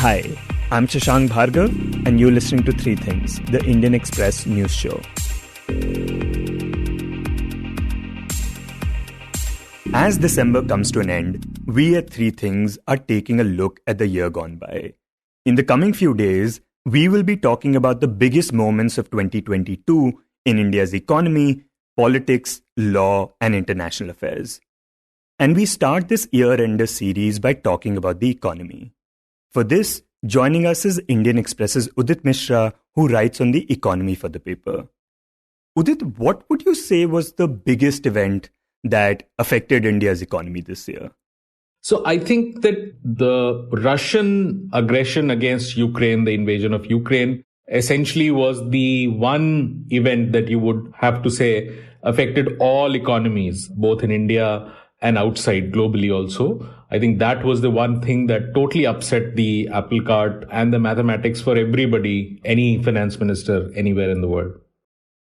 Hi, I'm Shashank Bhargava, and you're listening to Three Things, the Indian Express news show. As December comes to an end, we at Three Things are taking a look at the year gone by. In the coming few days, we will be talking about the biggest moments of 2022 in India's economy, politics, law, and international affairs. And we start this year-ender series by talking about the economy. For this, joining us is Indian Express's Udit Misra, who writes on the economy for the paper. Udit, what would you say was the biggest event that affected India's economy this year? So I think that the Russian aggression against Ukraine, the invasion of Ukraine, essentially was the one event that you would have to say affected all economies, both in India and outside globally also. I think that was the one thing that totally upset the apple cart and the mathematics for everybody, any finance minister anywhere in the world.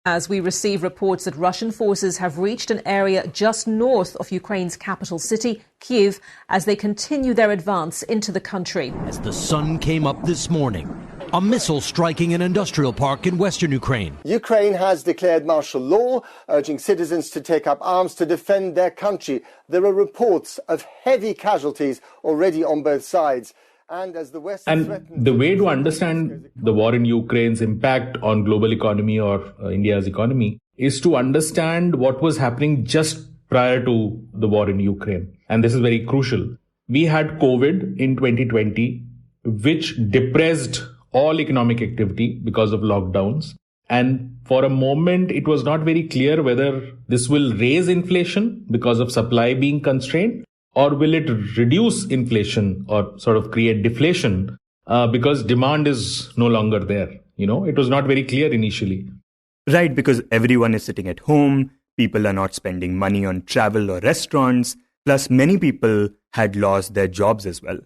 As we receive reports that Russian forces have reached an area just north of Ukraine's capital city, Kyiv, as they continue their advance into the country. As the sun came up this morning, a missile striking an industrial park in western Ukraine. Ukraine has declared martial law, urging citizens to take up arms to defend their country. There are reports of heavy casualties already on both sides. And the way to understand the war in Ukraine's impact on global economy or India's economy is to understand what was happening just prior to the war in Ukraine. And this is very crucial. We had COVID in 2020, which depressed all economic activity because of lockdowns. And for a moment, it was not very clear whether this will raise inflation because of supply being constrained, or will it reduce inflation or sort of create deflation because demand is no longer there? It was not very clear initially. Right, because everyone is sitting at home, people are not spending money on travel or restaurants, plus many people had lost their jobs as well.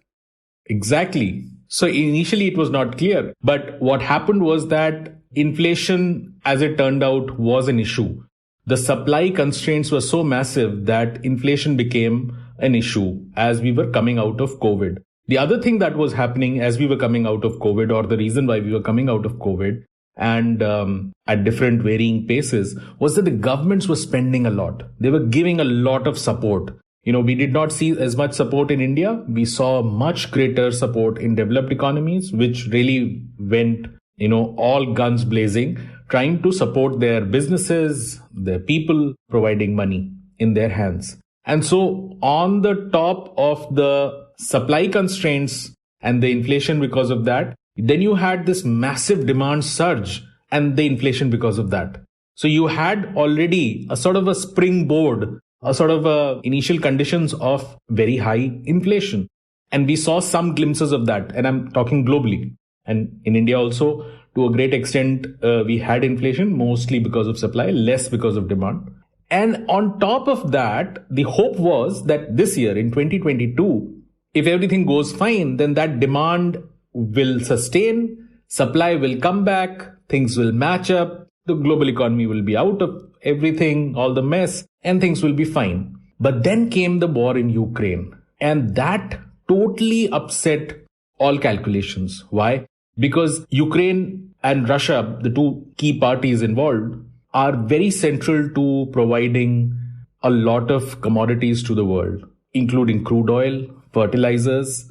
Exactly. So initially it was not clear. But what happened was that inflation, as it turned out, was an issue. The supply constraints were so massive that inflation became an issue as we were coming out of COVID. The other thing that was happening as we were coming out of COVID, or the reason why we were coming out of COVID and at different varying paces, was that the governments were spending a lot. They were giving a lot of support. We did not see as much support in India. We saw much greater support in developed economies, which really went, all guns blazing, trying to support their businesses, their people, providing money in their hands. And so on the top of the supply constraints and the inflation because of that, then you had this massive demand surge and the inflation because of that. So you had already a sort of a springboard, a sort of initial conditions of very high inflation. And we saw some glimpses of that. And I'm talking globally. And in India also, to a great extent, we had inflation, mostly because of supply, less because of demand. And on top of that, the hope was that this year in 2022, if everything goes fine, then that demand will sustain, supply will come back, things will match up, the global economy will be out of everything, all the mess, and things will be fine. But then came the war in Ukraine, and that totally upset all calculations. Why? Because Ukraine and Russia, the two key parties involved, are very central to providing a lot of commodities to the world, including crude oil, fertilizers,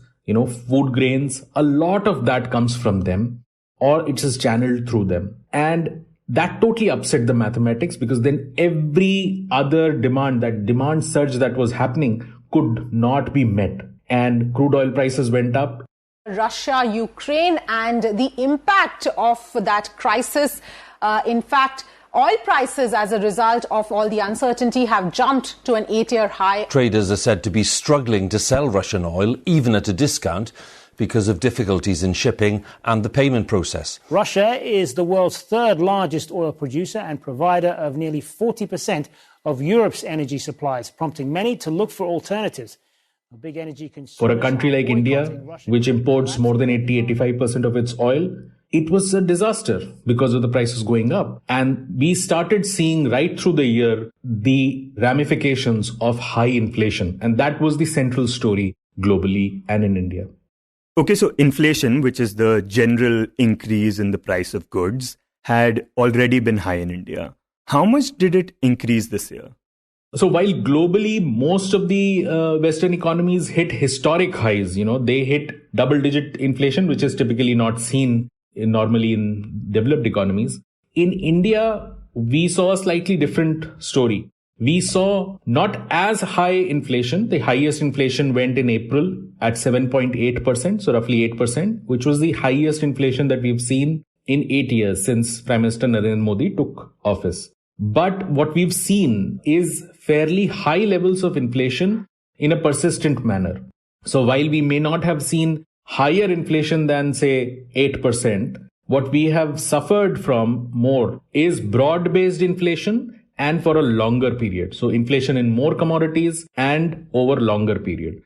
food grains. A lot of that comes from them, or it is channeled through them. And that totally upset the mathematics, because then every other demand, that demand surge that was happening, could not be met. And crude oil prices went up. Russia, Ukraine, and the impact of that crisis. In fact, oil prices, as a result of all the uncertainty, have jumped to an 8-year high. Traders are said to be struggling to sell Russian oil, even at a discount, because of difficulties in shipping and the payment process. Russia is the world's third largest oil producer and provider of nearly 40% of Europe's energy supplies, prompting many to look for alternatives. Big energy For a country like India, which imports more than 80-85% of its oil, it was a disaster because of the prices going up. And we started seeing right through the year the ramifications of high inflation. And that was the central story globally and in India. Okay, so inflation, which is the general increase in the price of goods, had already been high in India. How much did it increase this year? So while globally, most of the Western economies hit historic highs, they hit double-digit inflation, which is typically not seen normally in developed economies. In India, we saw a slightly different story. We saw not as high inflation. The highest inflation went in April at 7.8%, so roughly 8%, which was the highest inflation that we've seen in 8 years since Prime Minister Narendra Modi took office. But what we've seen is fairly high levels of inflation in a persistent manner. So while we may not have seen higher inflation than, say, 8%, what we have suffered from more is broad-based inflation and for a longer period. So inflation in more commodities and over longer period.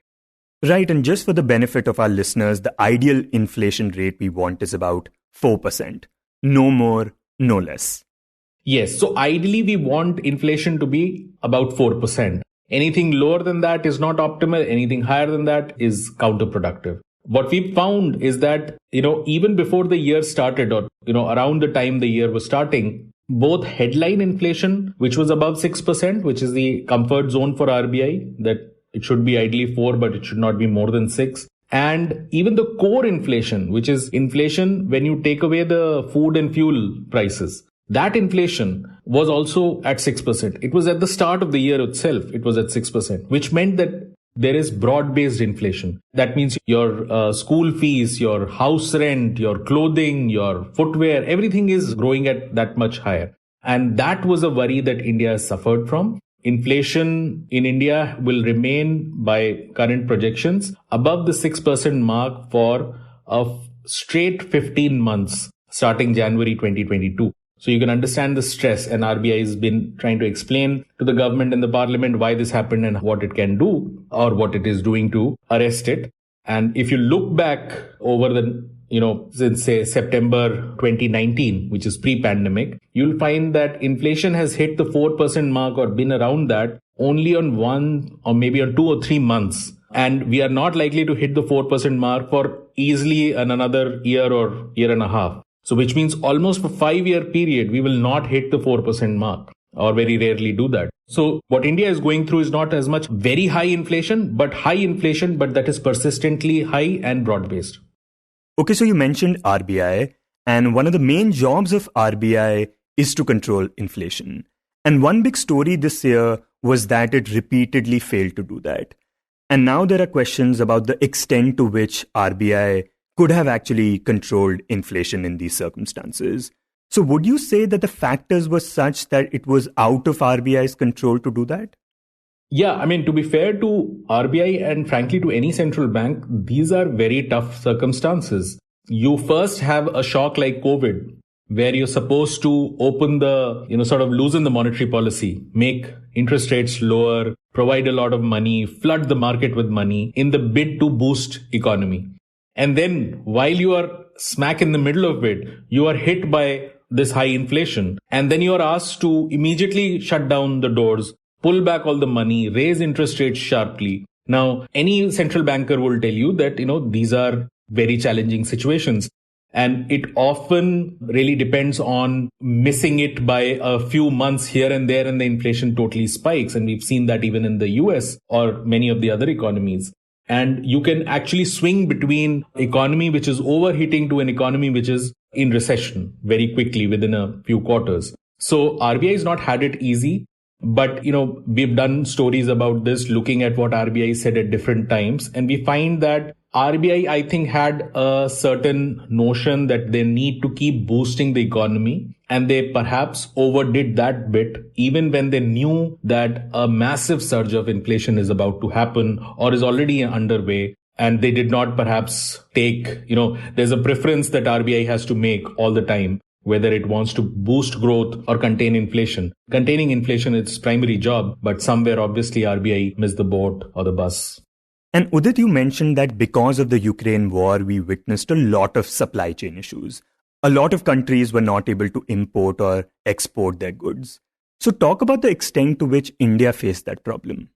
Right, and just for the benefit of our listeners, the ideal inflation rate we want is about 4%. No more, no less. Yes, so ideally we want inflation to be about 4%. Anything lower than that is not optimal. Anything higher than that is counterproductive. What we found is that, even before the year started or, around the time the year was starting, both headline inflation, which was above 6%, which is the comfort zone for RBI, that it should be ideally 4, but it should not be more than 6. And even the core inflation, which is inflation when you take away the food and fuel prices, that inflation was also at 6%. It was at the start of the year itself, it was at 6%, which meant that there is broad-based inflation. That means your school fees, your house rent, your clothing, your footwear, everything is growing at that much higher. And that was a worry that India has suffered from. Inflation in India will remain, by current projections, above the 6% mark for a straight 15 months, starting January 2022. So you can understand the stress, and RBI has been trying to explain to the government and the parliament why this happened and what it can do or what it is doing to arrest it. And if you look back over the, since say September 2019, which is pre-pandemic, you'll find that inflation has hit the 4% mark or been around that only on 1 or maybe on 2 or 3 months. And we are not likely to hit the 4% mark for easily another year or year and a half. So which means almost for 5-year period, we will not hit the 4% mark or very rarely do that. So what India is going through is not as much very high inflation, but that is persistently high and broad-based. Okay, so you mentioned RBI, and one of the main jobs of RBI is to control inflation. And one big story this year was that it repeatedly failed to do that. And now there are questions about the extent to which RBI could have actually controlled inflation in these circumstances. So would you say that the factors were such that it was out of RBI's control to do that? Yeah, to be fair to RBI and frankly to any central bank, these are very tough circumstances. You first have a shock like COVID, where you're supposed to open loosen the monetary policy, make interest rates lower, provide a lot of money, flood the market with money in the bid to boost economy. And then while you are smack in the middle of it, you are hit by this high inflation. And then you are asked to immediately shut down the doors, pull back all the money, raise interest rates sharply. Now, any central banker will tell you that, these are very challenging situations. And it often really depends on missing it by a few months here and there, and the inflation totally spikes. And we've seen that even in the US or many of the other economies. And you can actually swing between economy which is overheating to an economy which is in recession very quickly within a few quarters. So RBI has not had it easy. But, we've done stories about this, looking at what RBI said at different times. And we find that RBI, I think, had a certain notion that they need to keep boosting the economy. And they perhaps overdid that bit, even when they knew that a massive surge of inflation is about to happen or is already underway. And they did not perhaps take, there's a preference that RBI has to make all the time, whether it wants to boost growth or contain inflation. Containing inflation is its primary job, but somewhere obviously RBI missed the boat or the bus. And Udit, you mentioned that because of the Ukraine war, we witnessed a lot of supply chain issues. A lot of countries were not able to import or export their goods. So talk about the extent to which India faced that problem.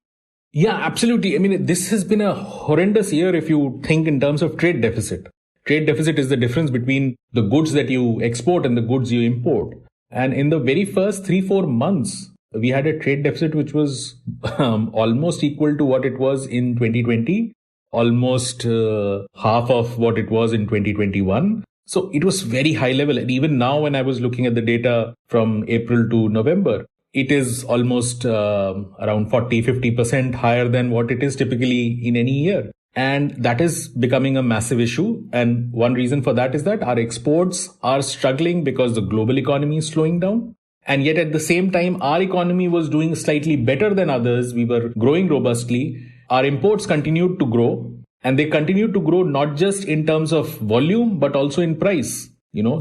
Yeah, absolutely. I mean, this has been a horrendous year if you think in terms of trade deficit. Trade deficit is the difference between the goods that you export and the goods you import. And in the very first 3-4 months, we had a trade deficit which was almost equal to what it was in 2020, almost half of what it was in 2021. So it was very high level. And even now, when I was looking at the data from April to November, it is almost around 40-50% higher than what it is typically in any year. And that is becoming a massive issue. And one reason for that is that our exports are struggling because the global economy is slowing down. And yet at the same time, our economy was doing slightly better than others. We were growing robustly. Our imports continued to grow, and they continued to grow not just in terms of volume, but also in price.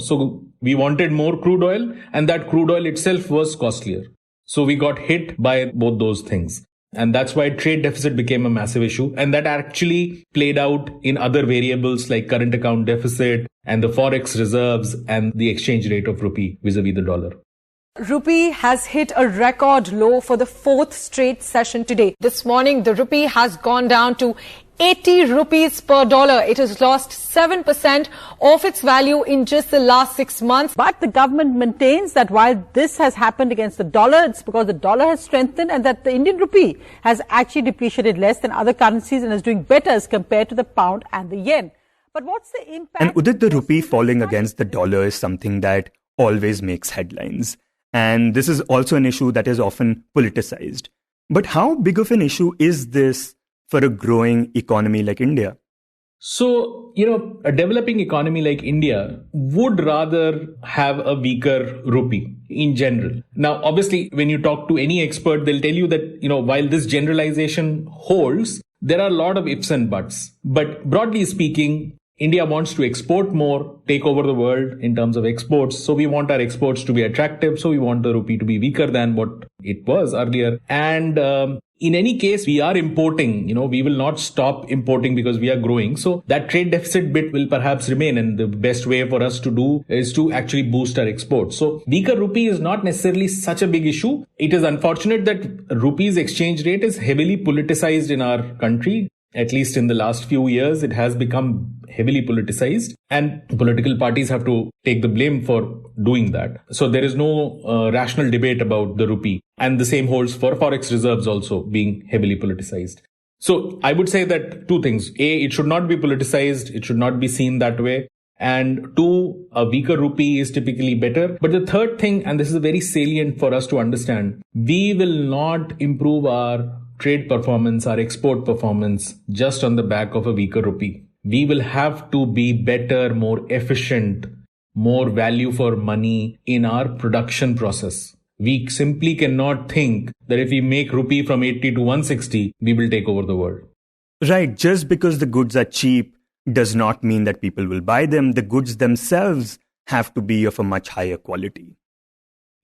So we wanted more crude oil, and that crude oil itself was costlier. So we got hit by both those things. And that's why trade deficit became a massive issue. And that actually played out in other variables like current account deficit and the forex reserves and the exchange rate of rupee vis-a-vis the dollar. Rupee has hit a record low for the fourth straight session today. This morning, the rupee has gone down to 80 rupees per dollar. It has lost 7% of its value in just the last 6 months. But the government maintains that while this has happened against the dollar, it's because the dollar has strengthened and that the Indian rupee has actually depreciated less than other currencies and is doing better as compared to the pound and the yen. But what's the impact? And Udit, the rupee falling against the dollar is something that always makes headlines. And this is also an issue that is often politicized. But how big of an issue is this for a growing economy like India? So, a developing economy like India would rather have a weaker rupee in general. Now, obviously, when you talk to any expert, they'll tell you that, while this generalization holds, there are a lot of ifs and buts. But broadly speaking, India wants to export more, take over the world in terms of exports. So we want our exports to be attractive. So we want the rupee to be weaker than what it was earlier. And in any case, we are importing, we will not stop importing because we are growing. So that trade deficit bit will perhaps remain. And the best way for us to do is to actually boost our exports. So weaker rupee is not necessarily such a big issue. It is unfortunate that rupee's exchange rate is heavily politicized in our country. At least in the last few years, it has become heavily politicized and political parties have to take the blame for doing that. So there is no rational debate about the rupee. And the same holds for forex reserves also being heavily politicized. So I would say that two things. A, it should not be politicized. It should not be seen that way. And two, a weaker rupee is typically better. But the third thing, and this is very salient for us to understand, we will not improve our trade performance, our export performance, just on the back of a weaker rupee. We will have to be better, more efficient, more value for money in our production process. We simply cannot think that if we make rupee from 80 to 160, we will take over the world. Right. Just because the goods are cheap does not mean that people will buy them. The goods themselves have to be of a much higher quality.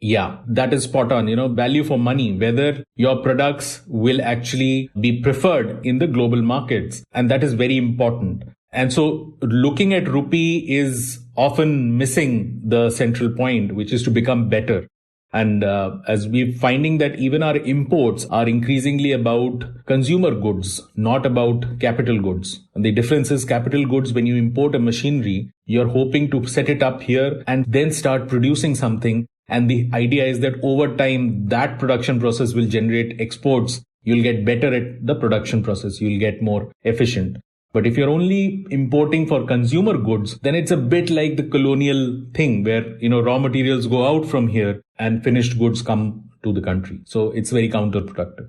Yeah, that is spot on. Value for money, whether your products will actually be preferred in the global markets. And that is very important. And so looking at rupee is often missing the central point, which is to become better. And as we're finding that even our imports are increasingly about consumer goods, not about capital goods. And the difference is capital goods, when you import a machinery, you're hoping to set it up here and then start producing something. And the idea is that over time, that production process will generate exports. You'll get better at the production process. You'll get more efficient. But if you're only importing for consumer goods, then it's a bit like the colonial thing where, raw materials go out from here and finished goods come to the country. So it's very counterproductive.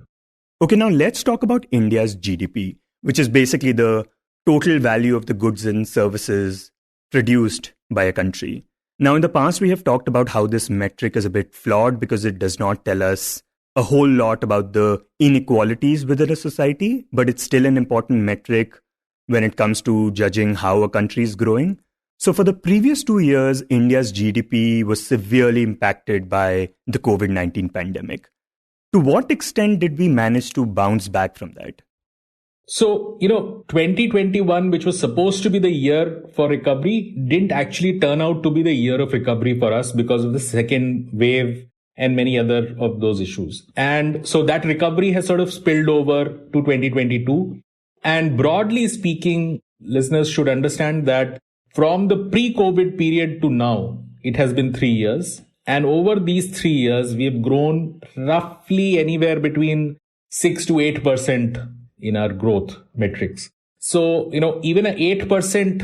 Okay, now let's talk about India's GDP, which is basically the total value of the goods and services produced by a country. Now, in the past, we have talked about how this metric is a bit flawed because it does not tell us a whole lot about the inequalities within a society, but it's still an important metric when it comes to judging how a country is growing. So for the previous 2 years, India's GDP was severely impacted by the COVID-19 pandemic. To what extent did we manage to bounce back from that? So, 2021, which was supposed to be the year for recovery, didn't actually turn out to be the year of recovery for us because of the second wave and many other of those issues. And so that recovery has sort of spilled over to 2022. And broadly speaking, listeners should understand that from the pre-COVID period to now, it has been 3 years. And over these 3 years, we have grown roughly anywhere between 6 to 8% in our growth metrics. So, even an 8%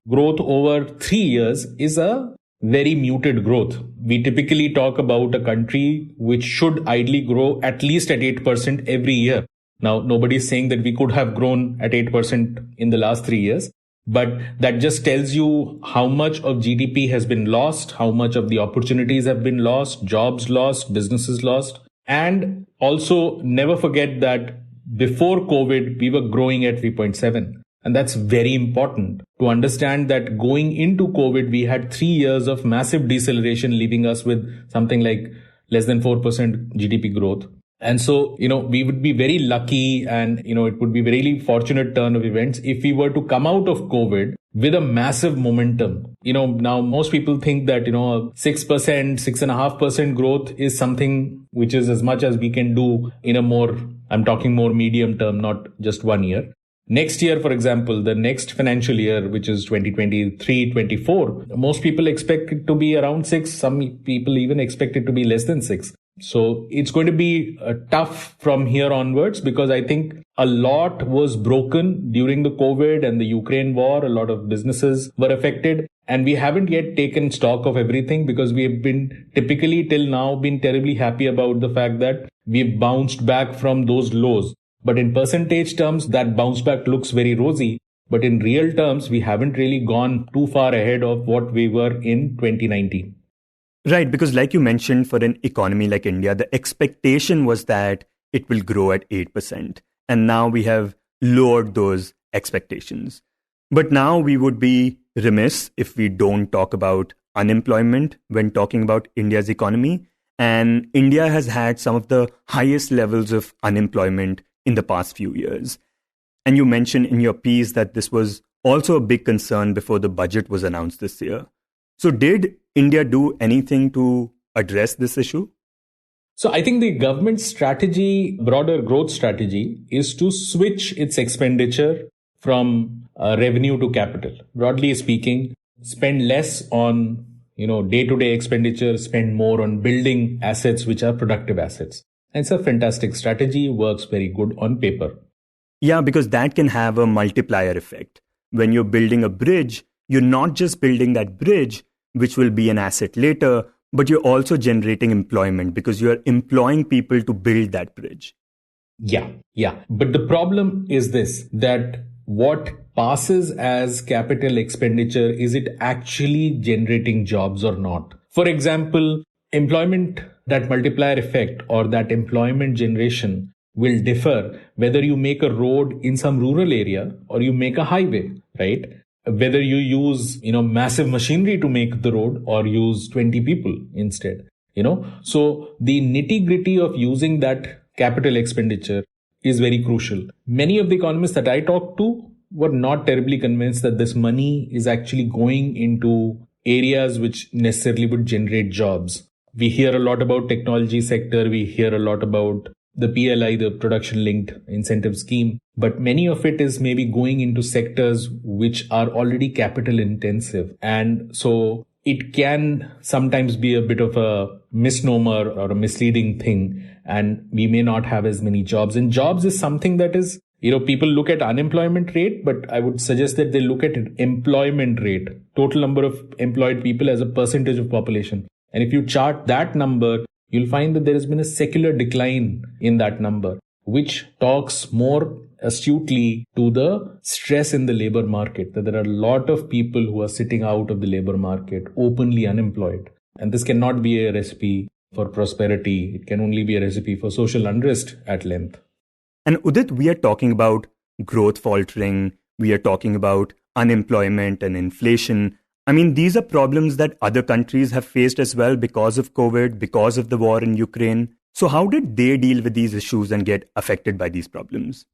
growth over 3 years is a very muted growth. We typically talk about a country which should ideally grow at least at 8% every year. Now, nobody is saying that we could have grown at 8% in the last 3 years. But that just tells you how much of GDP has been lost, how much of the opportunities have been lost, jobs lost, businesses lost. And also never forget that before COVID, we were growing at 3.7. And that's very important to understand that going into COVID, we had 3 years of massive deceleration, leaving us with something like less than 4% GDP growth. And so, we would be very lucky and, it would be a very fortunate turn of events if we were to come out of COVID with a massive momentum. Now most people think that, 6%, 6.5% growth is something which is as much as we can do in I'm talking more medium term, not just 1 year. Next year, for example, the next financial year, which is 2023-24, most people expect it to be around 6. Some people even expect it to be less than 6. So it's going to be tough from here onwards because I think a lot was broken during the COVID and the Ukraine war. A lot of businesses were affected and we haven't yet taken stock of everything because we have been typically till now been terribly happy about the fact that we've bounced back from those lows. But in percentage terms, that bounce back looks very rosy. But in real terms, we haven't really gone too far ahead of what we were in 2019. Right, because like you mentioned, for an economy like India, the expectation was that it will grow at 8%. And now we have lowered those expectations. But now we would be remiss if we don't talk about unemployment when talking about India's economy. And India has had some of the highest levels of unemployment in the past few years. And you mentioned in your piece that this was also a big concern before the budget was announced this year. So did India do anything to address this issue? So I think the government's strategy, broader growth strategy, is to switch its expenditure from revenue to capital. Broadly speaking, spend less on day-to-day expenditure, spend more on building assets which are productive assets. And it's a fantastic strategy, works very good on paper. Yeah, because that can have a multiplier effect. When you're building a bridge, you're not just building that bridge, which will be an asset later, but you're also generating employment because you're employing people to build that bridge. Yeah. But the problem is this, that what passes as capital expenditure, is it actually generating jobs or not? For example, employment, that multiplier effect or that employment generation will differ whether you make a road in some rural area or you make a highway, right? Whether you use, massive machinery to make the road or use 20 people instead, So the nitty-gritty of using that capital expenditure is very crucial. Many of the economists that I talked to were not terribly convinced that this money is actually going into areas which necessarily would generate jobs. We hear a lot about technology sector. We hear a lot about the PLI, the production linked incentive scheme, but many of it is maybe going into sectors which are already capital intensive. And so it can sometimes be a bit of a misnomer or a misleading thing. And we may not have as many jobs. And jobs is something that is, people look at unemployment rate, but I would suggest that they look at employment rate, total number of employed people as a percentage of population. And if you chart that number, you'll find that there has been a secular decline in that number, which talks more astutely to the stress in the labor market, that there are a lot of people who are sitting out of the labor market, openly unemployed. And this cannot be a recipe for prosperity. It can only be a recipe for social unrest at length. And Udit, we are talking about growth faltering. We are talking about unemployment and inflation. I mean, these are problems that other countries have faced as well because of COVID, because of the war in Ukraine. So how did they deal with these issues and get affected by these problems?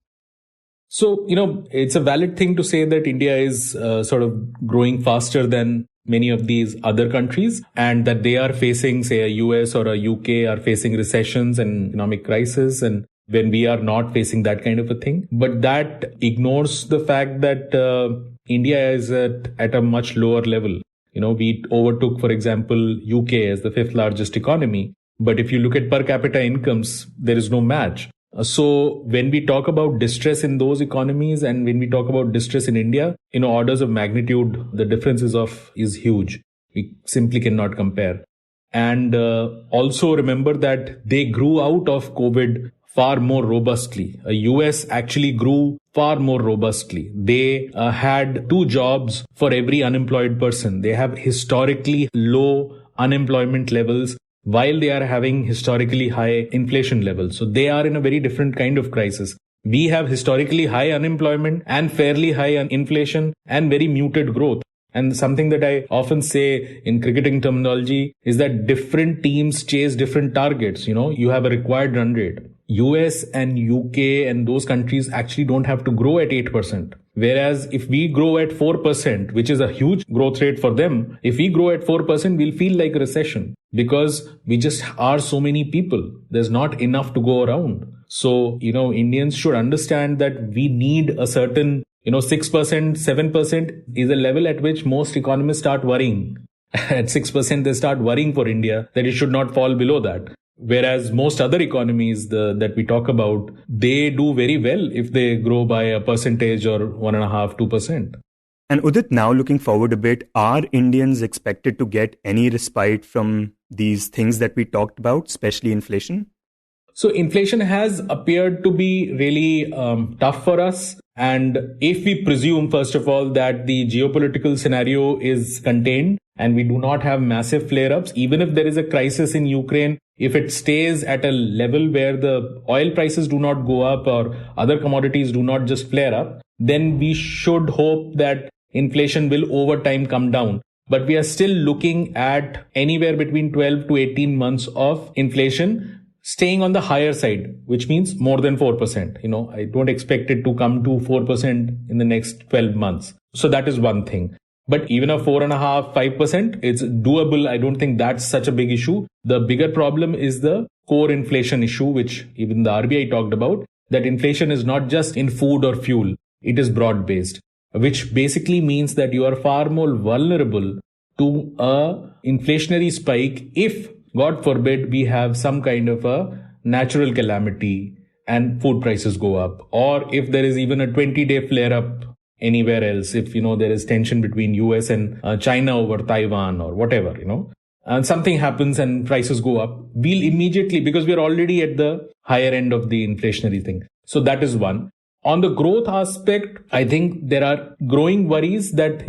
So, it's a valid thing to say that India is sort of growing faster than many of these other countries, and that they are facing, say, a US or a UK are facing recessions and economic crisis, and when we are not facing that kind of a thing. But that ignores the fact that India is at a much lower level. We overtook, for example, UK as the 5th largest economy. But if you look at per capita incomes, there is no match. So when we talk about distress in those economies and when we talk about distress in India, orders of magnitude, the difference is huge. We simply cannot compare. And also remember that they grew out of COVID far more robustly. US actually grew far more robustly. They had 2 jobs for every unemployed person. They have historically low unemployment levels while they are having historically high inflation levels. So they are in a very different kind of crisis. We have historically high unemployment and fairly high inflation and very muted growth. And something that I often say in cricketing terminology is that different teams chase different targets. You have a required run rate. US and UK and those countries actually don't have to grow at 8%. Whereas if we grow at 4%, which is a huge growth rate for them, if we grow at 4%, we'll feel like a recession because we just are so many people. There's not enough to go around. So, Indians should understand that we need a certain 6%, 7% is a level at which most economists start worrying. At 6%, they start worrying for India that it should not fall below that. Whereas most other economies that we talk about, they do very well if they grow by a percentage or 1.5%, 2%. And Udit, now looking forward a bit, are Indians expected to get any respite from these things that we talked about, especially inflation? So inflation has appeared to be really tough for us. And if we presume, first of all, that the geopolitical scenario is contained and we do not have massive flare-ups, even if there is a crisis in Ukraine, if it stays at a level where the oil prices do not go up or other commodities do not just flare up, then we should hope that inflation will over time come down. But we are still looking at anywhere between 12 to 18 months of inflation staying on the higher side, which means more than 4%. I don't expect it to come to 4% in the next 12 months. So that is one thing. But even a 4.5%, 5%, it's doable. I don't think that's such a big issue. The bigger problem is the core inflation issue, which even the RBI talked about, that inflation is not just in food or fuel. It is broad-based, which basically means that you are far more vulnerable to a inflationary spike if, God forbid, we have some kind of a natural calamity and food prices go up. Or if there is even a 20-day flare-up anywhere else, if, there is tension between US and China over Taiwan or whatever, and something happens and prices go up, we'll immediately, because we're already at the higher end of the inflationary thing. So that is one. On the growth aspect, I think there are growing worries that,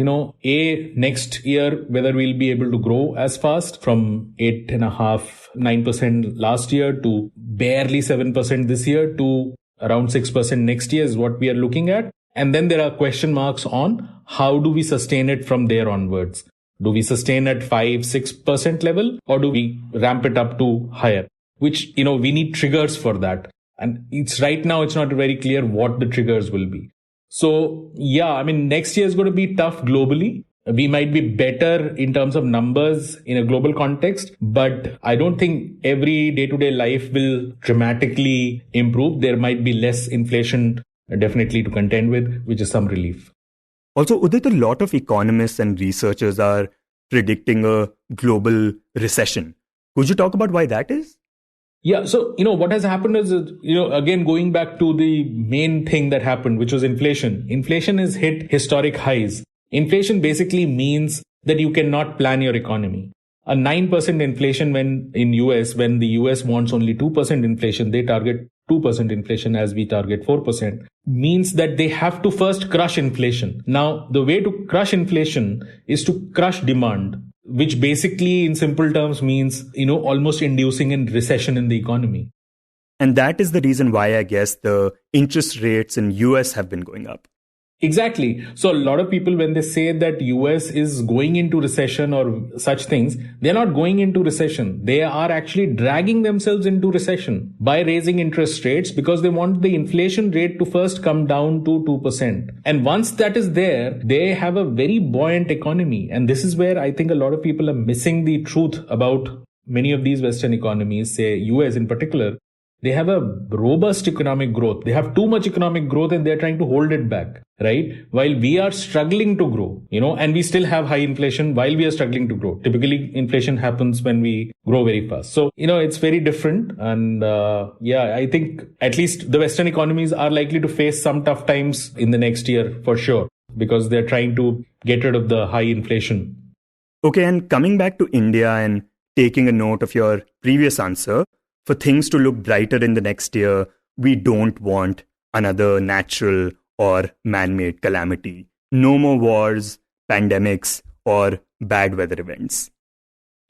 next year, whether we'll be able to grow as fast from 8.5%, 9% last year to barely 7% this year to around 6% next year is what we are looking at. And then there are question marks on how do we sustain it from there onwards? Do we sustain at 5-6% level or do we ramp it up to higher? Which, we need triggers for that. And right now, it's not very clear what the triggers will be. So, next year is going to be tough globally. We might be better in terms of numbers in a global context, but I don't think every day-to-day life will dramatically improve. There might be less inflation definitely to contend with, which is some relief. Also, Udit, a lot of economists and researchers are predicting a global recession. Could you talk about why that is? Yeah. So, what has happened is, again, going back to the main thing that happened, which was inflation. Inflation has hit historic highs. Inflation basically means that you cannot plan your economy. A 9% inflation when the US wants only 2% inflation, they target 2% inflation as we target 4%, means that they have to first crush inflation. Now, the way to crush inflation is to crush demand, which basically in simple terms means, almost inducing a recession in the economy. And that is the reason why I guess the interest rates in US have been going up. Exactly. So a lot of people, when they say that US is going into recession or such things, they're not going into recession. They are actually dragging themselves into recession by raising interest rates because they want the inflation rate to first come down to 2%. And once that is there, they have a very buoyant economy. And this is where I think a lot of people are missing the truth about many of these Western economies, say US in particular. They have a robust economic growth. They have too much economic growth and they're trying to hold it back, right? While we are struggling to grow, and we still have high inflation while we are struggling to grow. Typically, inflation happens when we grow very fast. So, it's very different. And I think at least the Western economies are likely to face some tough times in the next year for sure, because they're trying to get rid of the high inflation. Okay, and coming back to India and taking a note of your previous answer, for things to look brighter in the next year, we don't want another natural or man-made calamity. No more wars, pandemics, or bad weather events.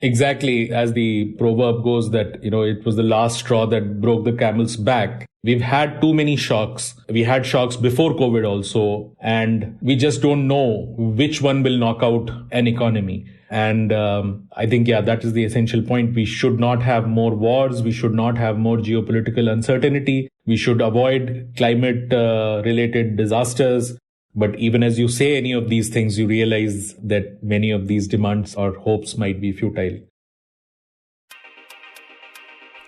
Exactly. As the proverb goes that, it was the last straw that broke the camel's back. We've had too many shocks. We had shocks before COVID also, and we just don't know which one will knock out an economy. And I think, that is the essential point. We should not have more wars. We should not have more geopolitical uncertainty. We should avoid climate-related disasters. But even as you say any of these things, you realize that many of these demands or hopes might be futile.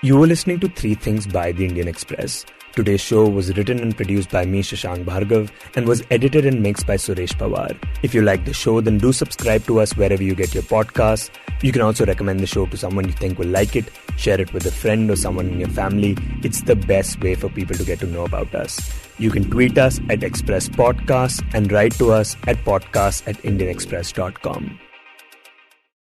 You were listening to Three Things by The Indian Express. Today's show was written and produced by me, Shashank Bhargava, and was edited and mixed by Suresh Pawar. If you like the show, then do subscribe to us wherever you get your podcasts. You can also recommend the show to someone you think will like it, share it with a friend or someone in your family. It's the best way for people to get to know about us. You can tweet us at Express Podcasts and write to us at podcasts@indianexpress.com.